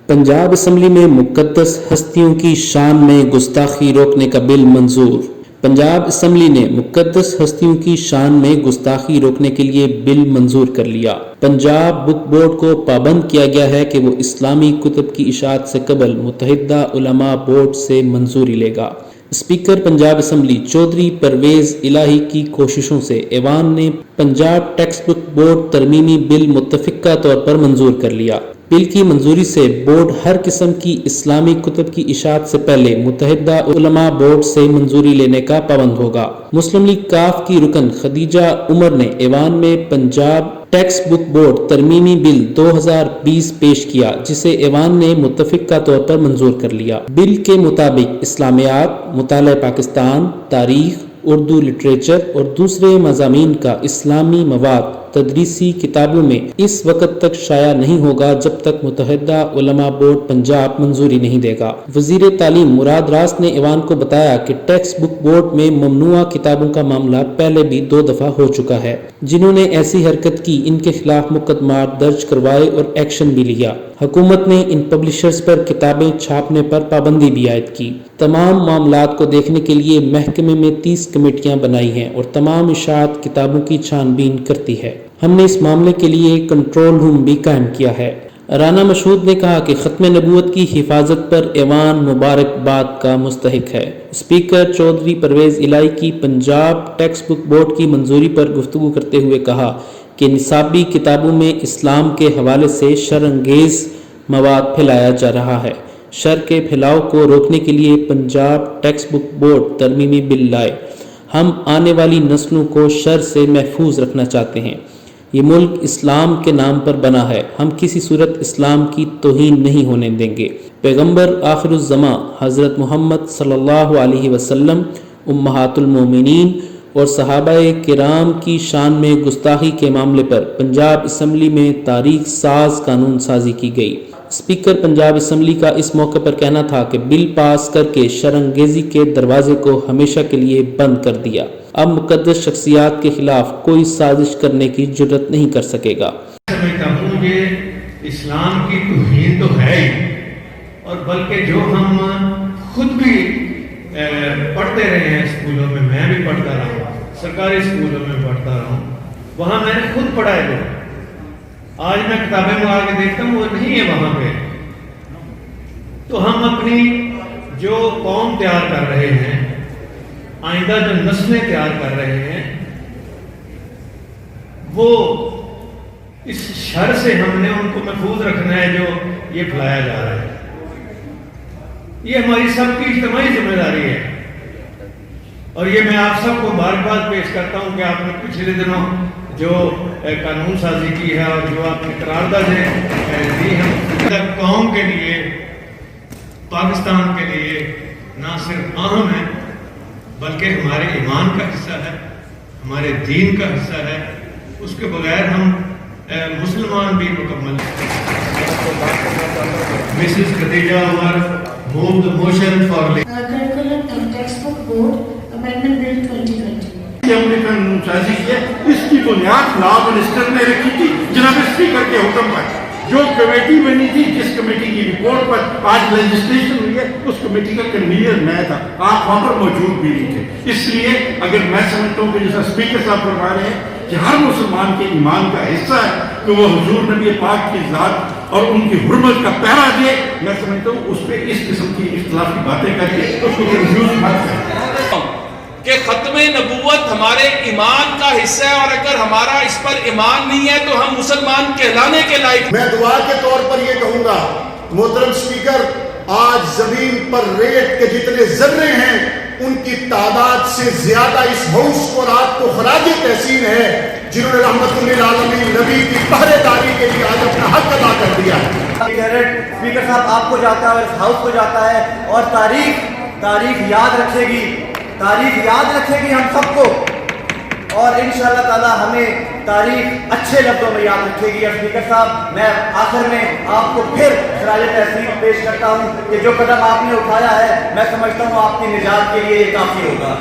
Punjab assembly में मुक़द्दस हस्तियों की शान में गुस्ताखी रोकने का बिल मंजूर। पंजाब असम्बली ने मुक़द्दस हस्तियों की शान में गुस्ताखी रोकने के लिए बिल मंजूर कर लिया। पंजाब बुक बोर्ड को पाबंद किया गया है कि वो इस्लामी कुतुब की इशाअत से कबल मुत्तहिदा उलमा बोर्ड से मंजूरी लेगा। स्पीकर पंजाब असम्बली चौधरी परवेज इलाही की कोशिशों से ऐवान ने पंजाब टेक्स्ट बुक बोर्ड तरमीमी बिल मुत्तफ़िक़ा तौर पर मंजूर कर लिया। बिल की मंजूरी से बोर्ड हर किस्म की इस्लामी कुतुब की इशाअत से पहले मुत्तहिदा उलमा बोर्ड से मंजूरी लेने का पाबंद होगा। मुस्लिम लीग काफ की रुकन खदीजा उमर ने ऐवान में पंजाब टेक्स्ट बुक बोर्ड तरमीमी बिल 2020 पेश किया, जिसे ऐवान ने मुत्तफ़िक़ा तौर पर मंजूर कर लिया। बिल के मुताबिक इस्लामियात, मुताला पाकिस्तान, तारीख, उर्दू लिटरेचर और दूसरे मज़ामीन का इस्लामी मवाद तदरीसी किताबों में इस वक्त तक शाया नहीं होगा जब तक मुत्तहिदा उलमा बोर्ड पंजाब मंजूरी नहीं देगा। वज़ीर तालीम मुराद रास ने ऐवान को बताया कि टेक्स्ट बुक बोर्ड में ममनुआ किताबों का मामला पहले भी 2 दफ़ा हो चुका है। जिन्होंने ऐसी हरकत की इनके खिलाफ मुकदमा दर्ज करवाए और एक्शन भी लिया। हुकूमत ने इन पब्लिशर्स पर किताबें छापने पर पाबंदी भी आयद की। तमाम मामलात को देखने के लिए महकमे में 30 कमेटियां बनाई हैं और तमाम इशाअत किताबों की छानबीन करती है। हमने इस मामले के लिए कंट्रोल रूम भी कायम किया है। राना मशहूद ने कहा कि खत्म नबूवत की हिफाजत पर ऐवान मुबारकबाद का मुस्तहिक है। स्पीकर चौधरी परवेज इलाही की पंजाब टेक्स्ट बुक बोर्ड की मंजूरी पर गुफ्तगू करते हुए कहा कि निसाबी किताबों में इस्लाम के हवाले से शरअंगेज़ मवाद फैलाया जा रहा है। शर के फैलाव को रोकने के लिए पंजाब टेक्स्ट बुक बोर्ड तरमीमी बिल लाए। हम आने वाली नस्लों को शर से महफूज रखना चाहते हैं। ये मुल्क इस्लाम के नाम पर बना है। हम किसी सूरत इस्लाम की तौहीन नहीं होने देंगे। पैगंबर आखिरुज़्ज़मा हज़रत मोहम्मद सल्लल्लाहु अलैहि वसल्लम, उम्महातुल मोमिनीन और सहाबाए किराम की शान में गुस्ताखी के मामले पर पंजाब असम्बली में तारीख साज कानून साजी की गई। स्पीकर पंजाब असम्बली का इस मौके पर कहना था कि बिल पास करके शरअंगेज़ी के दरवाजे को हमेशा के लिए बंद कर दिया। अब मुक़द्दस शख्सियात के खिलाफ कोई साजिश करने की जुर्रत नहीं कर सकेगा। ये इस्लाम की तौहीन तो है ही, और बल्कि जो हम खुद भी पढ़ते रहे हैं स्कूलों में, मैं भी पढ़ता रहा हूँ, सरकारी स्कूलों में पढ़ता रहा हूँ, वहाँ मैंने खुद पढ़ा है। आज मैं किताबें मंगा के देखता हूँ, वो नहीं है वहाँ पे। तो हम अपनी जो कौम तैयार कर रहे हैं, आइंदा जो नस्लें तैयार कर रहे हैं, वो इस शर से हमने उनको महफूज रखना है जो ये फैलाया जा रहा है। ये हमारी सबकी इज्तिमाई जिम्मेदारी है। और ये मैं आप सबको बार-बार पेश करता हूँ कि आपने पिछले दिनों जो कानून साजी की है और जो आपने करारदादें दी हैं, कौम के लिए, पाकिस्तान के लिए ना सिर्फ अहम है बल्कि हमारे ईमान का हिस्सा है, हमारे दीन का हिस्सा है। उसके बगैर हम मुसलमान भी मुकम्मल। Mrs Khadija Umar move the motion for curriculum and textbook board amendment bill 2020। हमने कानून साजी किया, इसकी बुनियाद लॉ मिनिस्टर ने रखी थी जनाब स्पीकर के हुक्म पर। जो कमेटी बनी थी, जिस कमेटी की रिपोर्ट पर आज लेजिस्लेशन हुई है, उस कमेटी का कन्वीनर मैं था। आप वहां पर मौजूद भी नहीं थे। इसलिए अगर मैं समझता हूँ कि जैसा स्पीकर साहब फरमा रहे हैं कि हर मुसलमान के ईमान का हिस्सा है कि वो हुजूर नबी पाक की ज़ात और उनकी हुर्मत का पहरा दे, मैं समझता हूँ उस पर इस किस्म की इख्तिलाफी बातें करके उसको कंफ्यूज मत करें कि खत्म नबूवत हमारे ईमान का हिस्सा है, और अगर हमारा इस पर ईमान नहीं है तो हम मुसलमान कहलाने के लायक। मैं दुआ के तौर पर यह कहूंगा, मोहतरम स्पीकर, आज जमीन पर रेत के जितने जर्रे हैं उनकी तादाद से ज्यादा इस हाउस को रात को खराज तहसीन है जिन्होंने रहमतुल्लिल आलमीन नबी की पहरेदारी के लिए आज अपना हक अदा कर दिया है। स्पीकर साहब आपको जाता है और इस हाउस को जाता है, और तारीख याद रखेगी हम सबको, और इंशाअल्लाह ताला हमें तारीख अच्छे लफ्जों में याद रखेगी। स्पीकर साहब, मैं आखिर में आपको फिर खराज तहसीन पेश करता हूँ कि जो कदम आपने उठाया है, मैं समझता हूँ आपकी निजात के लिए ये काफी होगा।